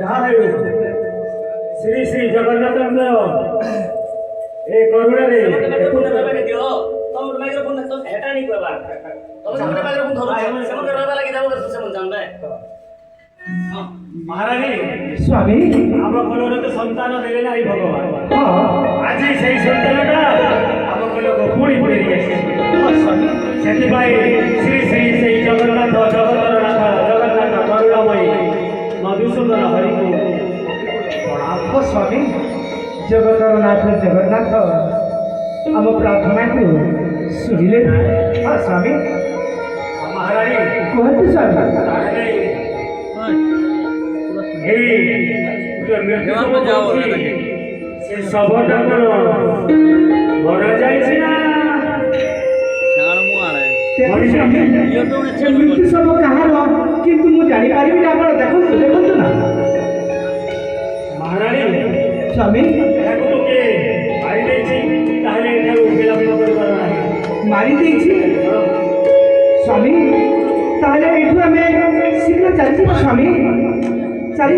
श्री श्री जगन्नाथ ए करुणा रे माइक्रोफोन रहबा के दियो तुम माइक्रोफोन तो हेटा नहीं करबा तुम सब माइक्रोफोन धरो समके रहबा लागि जाबो के से मन जानबे हां महारानी स्वामी आम कोलर तो संतान देले नाही भगवान हां आज सेही संतानटा आम कोलको पुणी पुणी आसी स्वामी सेति भाई श्री श्री सेही जगन्नाथ जगन्नाथ करुणामयी मधुसूदन हरि को प्रणाम स्वामी जगतर नाथ जगन्नाथ आम प्रार्थना को सुनिले हाँ स्वामी महारानी कहते स्वामी से सबटा मरा जाइछि ना मृत्यु सब कहार किंतु मु जानी पारिबी ना आपण देखो ना महारानी स्वामी एहाको तो के मारी देछि ताहले एठाउ विलंब करबार नाही मारी देछि स्वामी ताहले एठु हमें शीघ्र चलछि स्वामी चली